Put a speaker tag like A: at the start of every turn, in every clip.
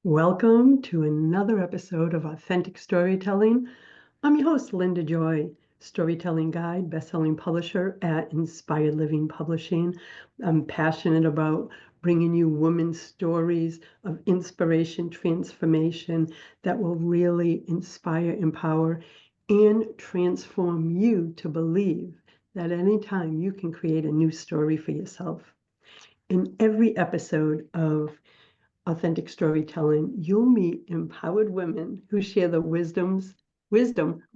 A: Welcome to another episode of Authentic Storytelling. I'm your host, Linda Joy, storytelling guide, best-selling publisher at Inspired Living Publishing. I'm passionate about bringing you women's stories of inspiration, transformation that will really inspire, empower, and transform you to believe that anytime you can create a new story for yourself. In every episode of Authentic Storytelling, you'll meet empowered women who share the wisdom,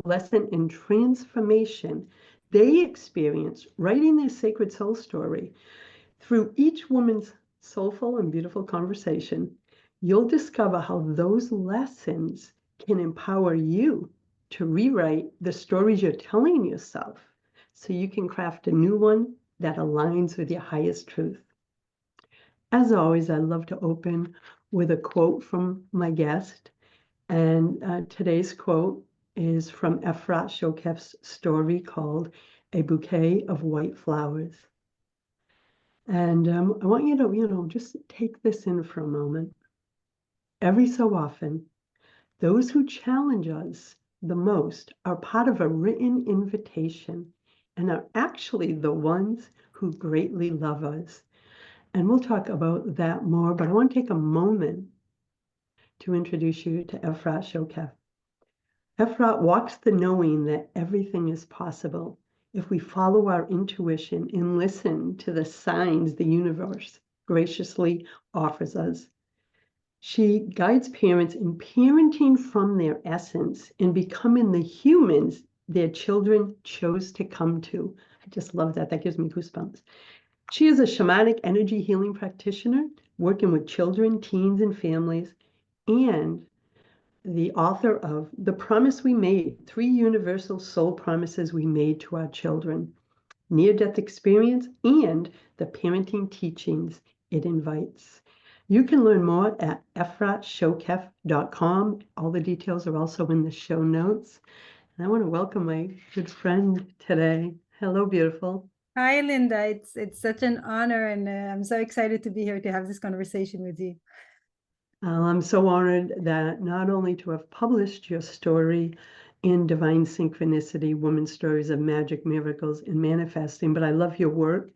A: lesson, and transformation they experience writing their sacred soul story. Through each woman's soulful and beautiful conversation, you'll discover how those lessons can empower you to rewrite the stories you're telling yourself so you can craft a new one that aligns with your highest truth. As always, I love to open with a quote from my guest. And today's quote is from Efrat Shokef's story called A Bouquet of White Flowers. And I want you to, just take this in for a moment. Every so often, those who challenge us the most are part of a written invitation and are actually the ones who greatly love us. And we'll talk about that more, but I want to take a moment to introduce you to Efrat Shokef. Efrat walks the knowing that everything is possible if we follow our intuition and listen to the signs the universe graciously offers us. She guides parents in parenting from their essence and becoming the humans their children chose to come to. I just love that. That gives me goosebumps. She is a shamanic energy healing practitioner working with children, teens, and families, and the author of The Promise We Made, 3 Universal Soul Promises We Made to Our Children, Near-Death Experience, and the Parenting Teachings It Invites. You can learn more at efratshokef.com. All the details are also in the show notes. And I want to welcome my good friend today. Hello, beautiful.
B: Hi, Linda. It's such an honor, and I'm so excited to be here to have this conversation with you.
A: I'm so honored that not only to have published your story in Divine Synchronicity, Women's Stories of Magic, Miracles, and Manifesting, but I love your work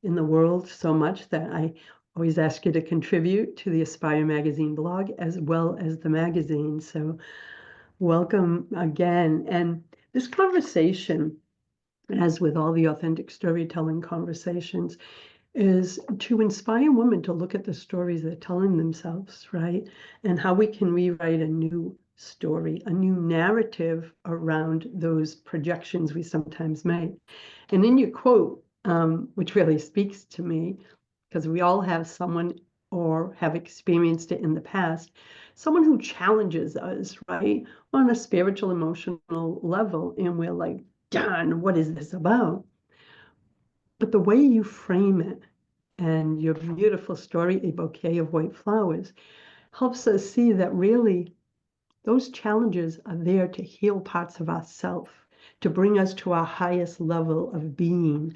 A: in the world so much that I always ask you to contribute to the Aspire Magazine blog as well as the magazine. So welcome again. And this conversation, as with all the authentic storytelling conversations, is to inspire women to look at the stories they're telling themselves, right? And how we can rewrite a new story, a new narrative around those projections we sometimes make. And in your quote, which really speaks to me, because we all have someone or have experienced it in the past, someone who challenges us, right, on a spiritual, emotional level. And we're like, darn, what is this about? But the way you frame it and your beautiful story, A Bouquet of White Flowers, helps us see that really those challenges are there to heal parts of ourselves, to bring us to our highest level of being.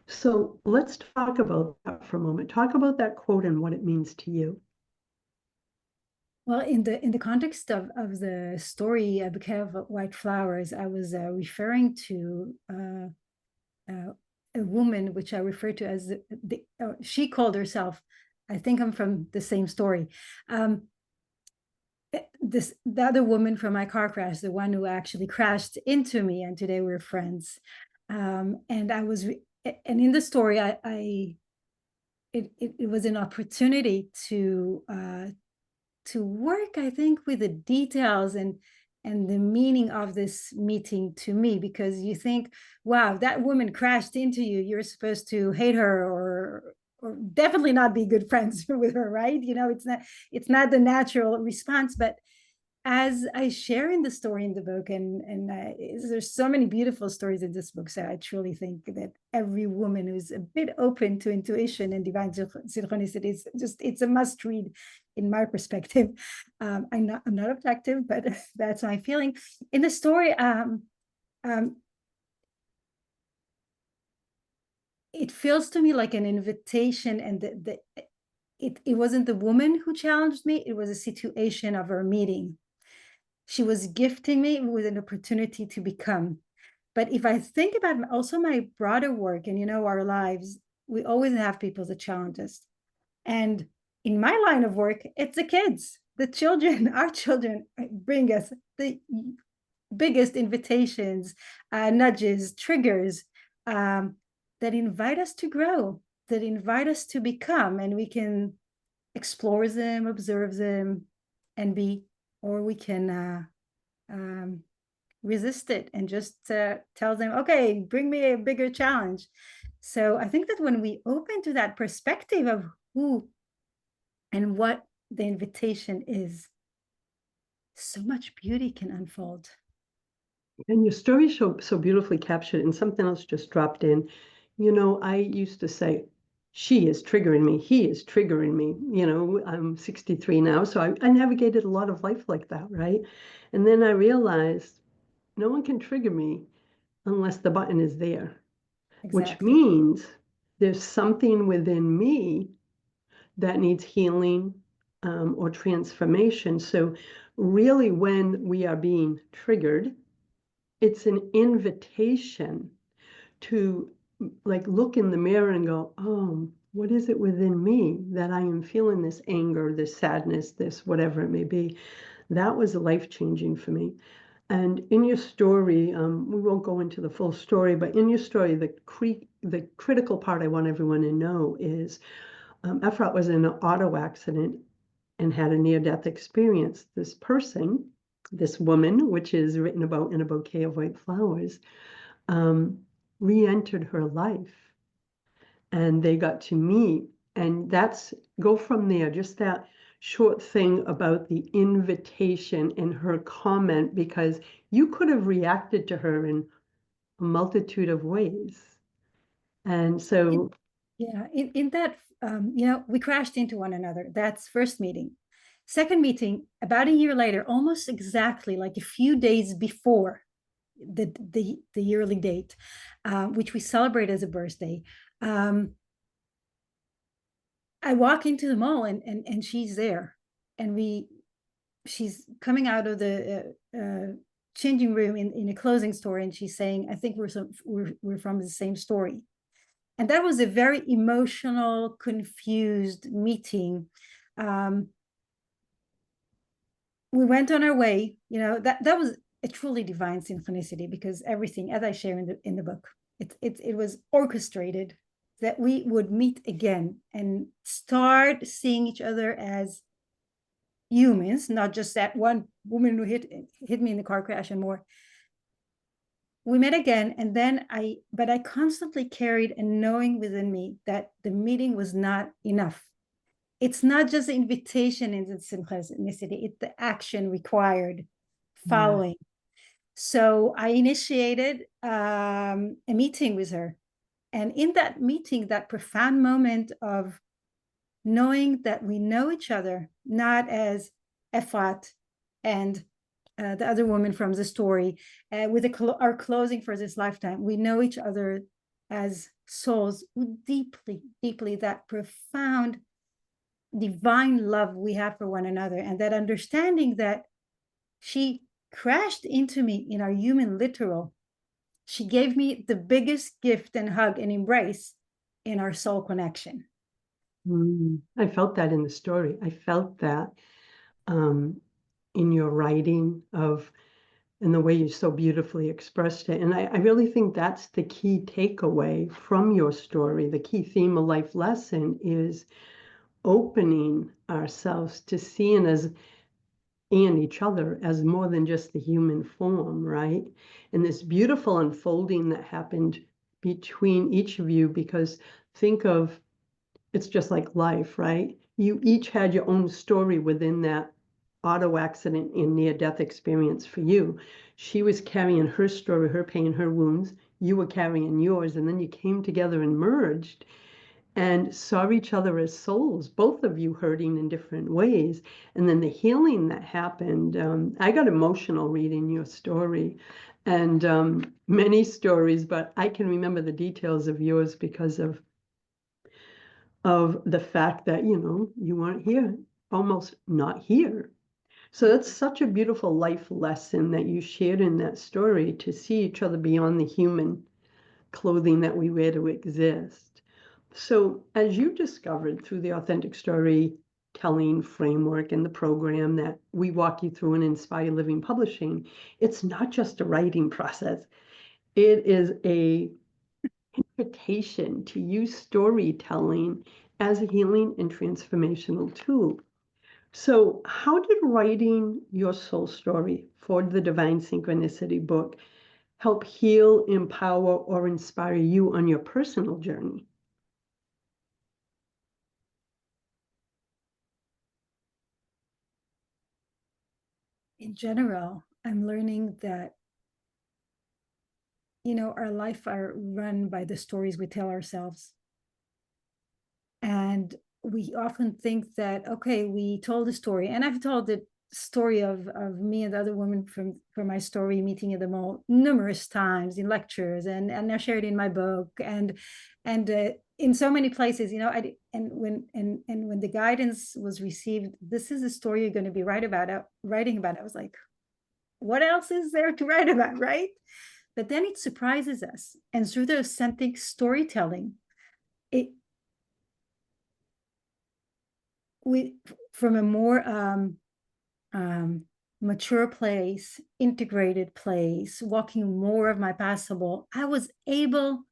A: So let's talk about that for a moment. Talk about that quote and what it means to you.
B: Well, in the context of the story, A Bouquet of White Flowers, I was referring to a woman, which I refer to as she called herself, I think I'm from the same story. The other woman from my car crash, the one who actually crashed into me, and today we're friends. And in the story, it was an opportunity to work, I think, with the details and the meaning of this meeting to me, because you think, wow, that woman crashed into you, you're supposed to hate her or definitely not be good friends with her, right? It's not the natural response. But as I share in the story in the book, and there's so many beautiful stories in this book, so I truly think that every woman who's a bit open to intuition and divine synchronicity it's a must read, in my perspective. I'm not objective, but that's my feeling. In the story, it feels to me like an invitation, and it wasn't the woman who challenged me, it was a situation of our meeting. She was gifting me with an opportunity to become. But if I think about also my broader work and, our lives, we always have people that challenge us. And in my line of work, it's the kids, the children, our children bring us the biggest invitations, nudges, triggers, that invite us to grow, that invite us to become, and we can explore them, observe them, and be, or we can resist it and just tell them, okay, bring me a bigger challenge. So I think that when we open to that perspective of who and what the invitation is, so much beauty can unfold.
A: And your story so beautifully captured, and something else just dropped in. I used to say, she is triggering me, he is triggering me. I'm 63 now, so I navigated a lot of life like that, right? And then I realized no one can trigger me unless the button is there, which
B: Exactly.
A: means there's something within me that needs healing, or transformation. So really, when we are being triggered, it's an invitation to like look in the mirror and go, oh, what is it within me that I am feeling this anger, this sadness, this whatever it may be? That was life-changing for me. And in your story, we won't go into the full story, but in your story, the critical part I want everyone to know is Efrat was in an auto accident and had a near-death experience. This person, this woman, which is written about in A Bouquet of White Flowers, re-entered her life, and they got to meet. And that's go from there, just that short thing about the invitation and her comment, because you could have reacted to her in a multitude of ways. And so,
B: Yeah, in that, we crashed into one another. That's first meeting. Second meeting, about a year later, almost exactly like a few days before the yearly date, which we celebrate as a birthday. I walk into the mall and she's there, and she's coming out of the changing room in a clothing store, and she's saying, "I think we're from the same story." And that was a very emotional, confused meeting. Um, we went on our way. That was a truly divine synchronicity, because everything, as I share in the book, it was orchestrated that we would meet again and start seeing each other as humans, not just that one woman who hit me in the car crash and more. We met again, and then but I constantly carried a knowing within me that the meeting was not enough. It's not just the invitation in the synchronicity, it's the action required
A: yeah.
B: following. So I initiated a meeting with her. And in that meeting, that profound moment of knowing that we know each other, not as Efrat and the other woman from the story, with our closing for this lifetime, we know each other as souls who deeply, deeply, that profound divine love we have for one another, and that understanding that she crashed into me in our human literal. She gave me the biggest gift and hug and embrace in our soul connection.
A: I felt that in the story. I felt that um, in your writing of and the way you so beautifully expressed it. And I really think that's the key takeaway from your story. The key theme of life lesson is opening ourselves to seeing us and each other as more than just the human form, right? And this beautiful unfolding that happened between each of you, because think of it's just like life, right? You each had your own story within that auto accident and near-death experience for you. She was carrying her story, her pain, her wounds. You were carrying yours, and then you came together and merged and saw each other as souls, both of you hurting in different ways. And then the healing that happened, I got emotional reading your story and many stories, but I can remember the details of yours because of of the fact that, you weren't here, almost not here. So that's such a beautiful life lesson that you shared in that story, to see each other beyond the human clothing that we wear to exist. So as you discovered through the authentic storytelling framework and the program that we walk you through in Inspire Living Publishing, it's not just a writing process. It is a invitation to use storytelling as a healing and transformational tool. So how did writing your soul story for the Divine Synchronicity book help heal, empower, or inspire you on your personal journey?
B: In general, I'm learning that, our life are run by the stories we tell ourselves. And we often think that, okay, we told a story, and I've told the story of me and the other woman from my story meeting at the mall numerous times in lectures, and I shared in my book, and in so many places, and when the guidance was received, this is a story you're going to be writing about, I was like, what else is there to write about, right? But then it surprises us, and through the authentic storytelling, it we from a more mature place, integrated place, walking more of my possible, I was able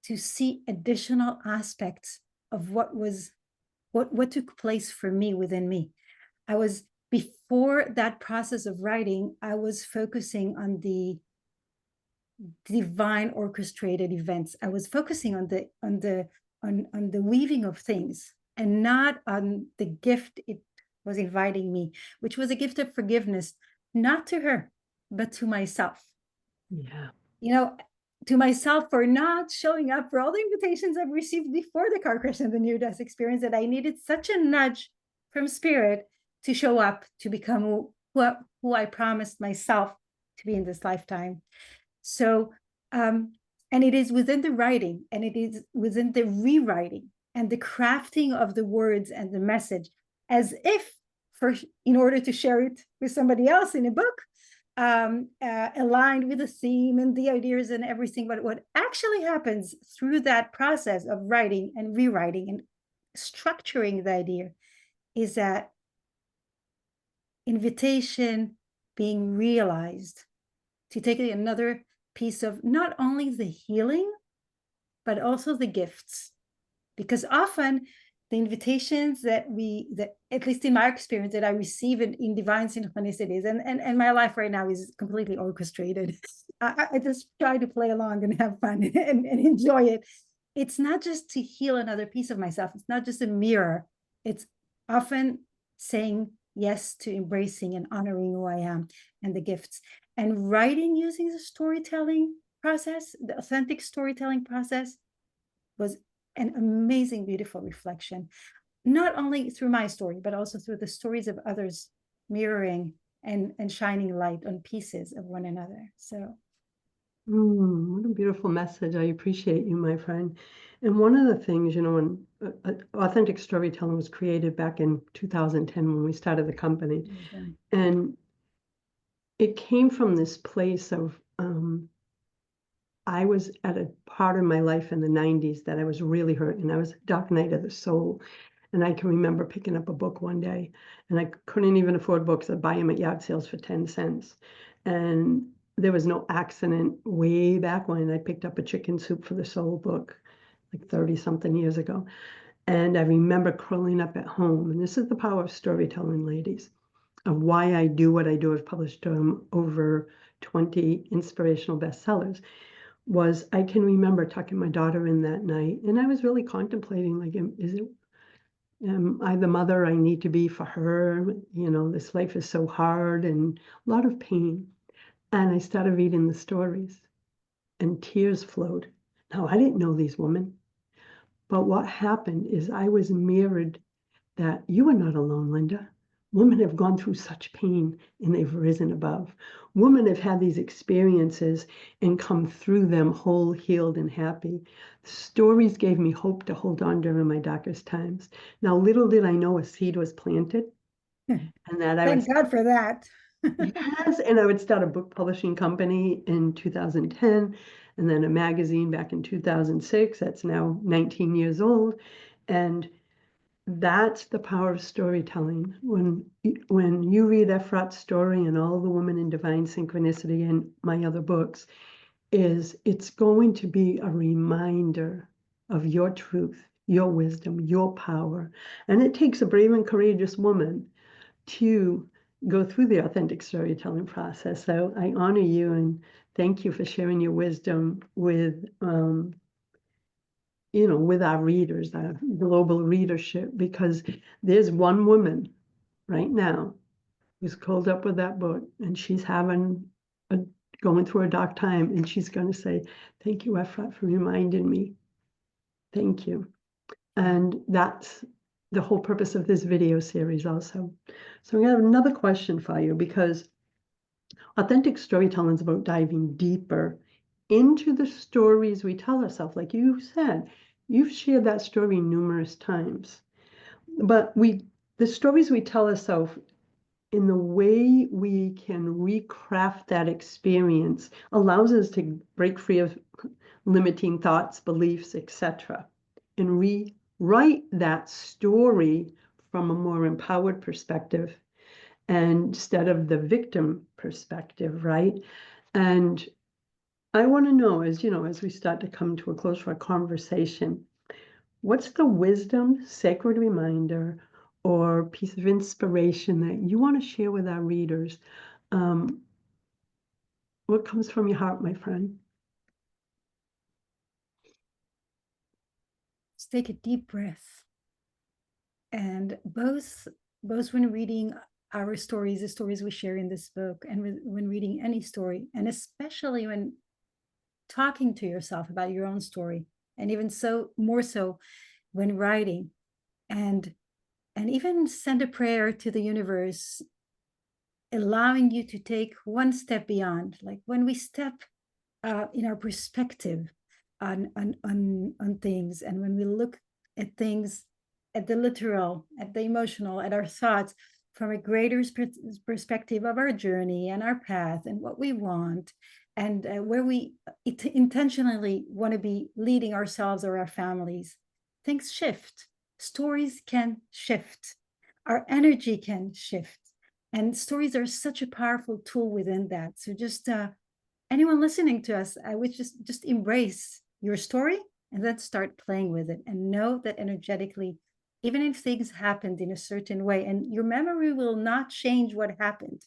B: to see additional aspects of what took place for me within me. I was, before that process of writing, I was focusing on the divine orchestrated events. I was focusing on the weaving of things, and not on the gift it was inviting me, which was a gift of forgiveness, not to her, but to myself.
A: Yeah.
B: To myself, for not showing up for all the invitations I've received before the car crash and the near-death experience, that I needed such a nudge from spirit to show up, to become who I promised myself to be in this lifetime. So, and it is within the writing, and it is within the rewriting and the crafting of the words and the message, as if in order to share it with somebody else in a book, aligned with the theme and the ideas and everything. But what actually happens through that process of writing and rewriting and structuring the idea is that invitation being realized to take another piece of not only the healing, but also the gifts. Because often the invitations that at least in my experience, that I receive in divine synchronicities, and my life right now is completely orchestrated. I just try to play along and have fun and enjoy it. It's not just to heal another piece of myself. It's not just a mirror. It's often saying yes to embracing and honoring who I am and the gifts. And writing using the storytelling process, the authentic storytelling process, was an amazing, beautiful reflection, not only through my story, but also through the stories of others, mirroring and shining light on pieces of one another. So
A: what a beautiful message. I appreciate you, my friend. And one of the things, when authentic storytelling was created back in 2010 when we started the company, and it came from this place of I was at a part of my life in the 90s that I was really hurt, and I was a dark night of the soul. And I can remember picking up a book one day, and I couldn't even afford books. I'd buy them at yard sales for 10 cents. And there was no accident way back when I picked up a Chicken Soup for the Soul book, like 30 something years ago. And I remember curling up at home, and this is the power of storytelling, ladies, of why I do what I do. I've published over 20 inspirational bestsellers. Was I can remember tucking my daughter in that night, and I was really contemplating, like, am I the mother I need to be for her? This life is so hard and a lot of pain. And I started reading the stories, and tears flowed. Now, I didn't know these women, but what happened is I was mirrored that you are not alone, Linda. Women have gone through such pain and they've risen above. Women have had these experiences and come through them whole, healed, and happy. Stories gave me hope to hold on during my darkest times. Now, little did I know a seed was planted and that I would
B: Thank God for that.
A: yes, and I would start a book publishing company in 2010 and then a magazine back in 2006. That's now 19 years old. And that's the power of storytelling. When you read Efrat's story and all the women in divine synchronicity and my other books, it's going to be a reminder of your truth, your wisdom, your power. And it takes a brave and courageous woman to go through the authentic storytelling process. So I honor you and thank you for sharing your wisdom with with our readers, our global readership, because there's one woman right now who's curled up with that book and she's having a going through a dark time, and she's going to say, thank you, Efrat, for reminding me. Thank you. And that's the whole purpose of this video series also. So I have another question for you, because authentic storytelling is about diving deeper into the stories we tell ourselves. Like you said, you've shared that story numerous times. But the stories we tell ourselves, in the way we can recraft that experience, allows us to break free of limiting thoughts, beliefs, etc., and rewrite that story from a more empowered perspective instead of the victim perspective, right? And I want to know, as we start to come to a close for our conversation, what's the wisdom, sacred reminder, or piece of inspiration that you want to share with our readers? What comes from your heart, my friend?
B: Just take a deep breath. And both when reading our stories, the stories we share in this book, and when reading any story, and especially when talking to yourself about your own story, and even more so when writing, and even send a prayer to the universe, allowing you to take one step beyond. Like when we step in our perspective on things, and when we look at things, at the literal, at the emotional, at our thoughts from a greater perspective of our journey and our path and what we want, and where we intentionally want to be leading ourselves or our families, things shift. Stories can shift. Our energy can shift. And stories are such a powerful tool within that. So just anyone listening to us, I would just embrace your story and then start playing with it, and know that energetically, even if things happened in a certain way, and your memory will not change what happened,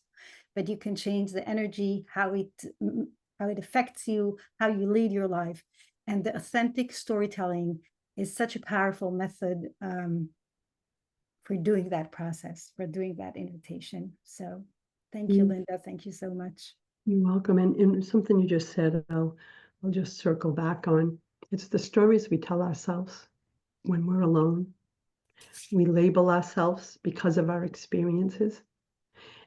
B: but you can change the energy, how it affects you, how you lead your life. And the authentic storytelling is such a powerful method for doing that process, for doing that invitation. So thank you, Linda. Thank you so much.
A: You're welcome. And something you just said, I'll just circle back on. It's the stories we tell ourselves when we're alone. We label ourselves because of our experiences,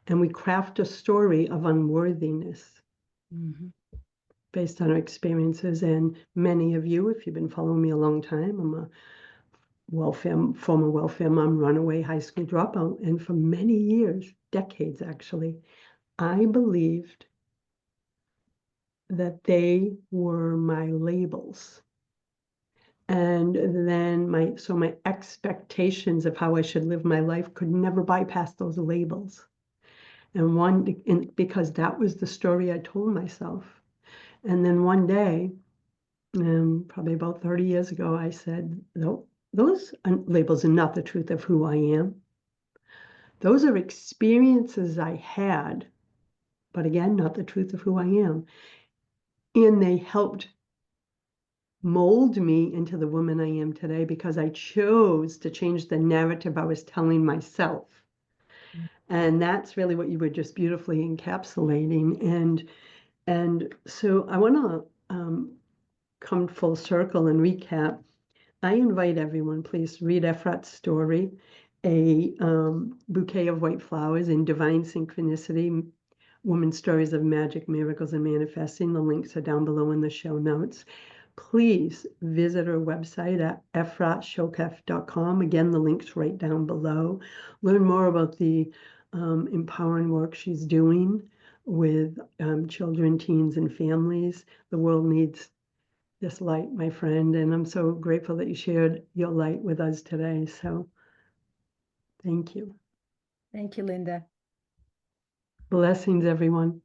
A: and we craft a story of unworthiness based on our experiences. And many of you, if you've been following me a long time, I'm a former welfare mom, runaway high school dropout. And for many years, decades actually, I believed that they were my labels. And then my expectations of how I should live my life could never bypass those labels. And because that was the story I told myself. And then one day, probably about 30 years ago, I said, no, those labels are not the truth of who I am. Those are experiences I had, but again, not the truth of who I am. And they helped mold me into the woman I am today, because I chose to change the narrative I was telling myself. And that's really what you were just beautifully encapsulating. And so I want to come full circle and recap. I invite everyone, please read Efrat's story. a Bouquet of White Flowers in Divine Synchronicity, Women's Stories of Magic, Miracles, and Manifesting. The links are down below in the show notes. Please visit her website at efratshokef.com. Again, the link's right down below. Learn more about the empowering work she's doing with children, teens, and families. The world needs this light, my friend, and I'm so grateful that you shared your light with us today. So thank you.
B: Thank you, Linda.
A: Blessings, everyone.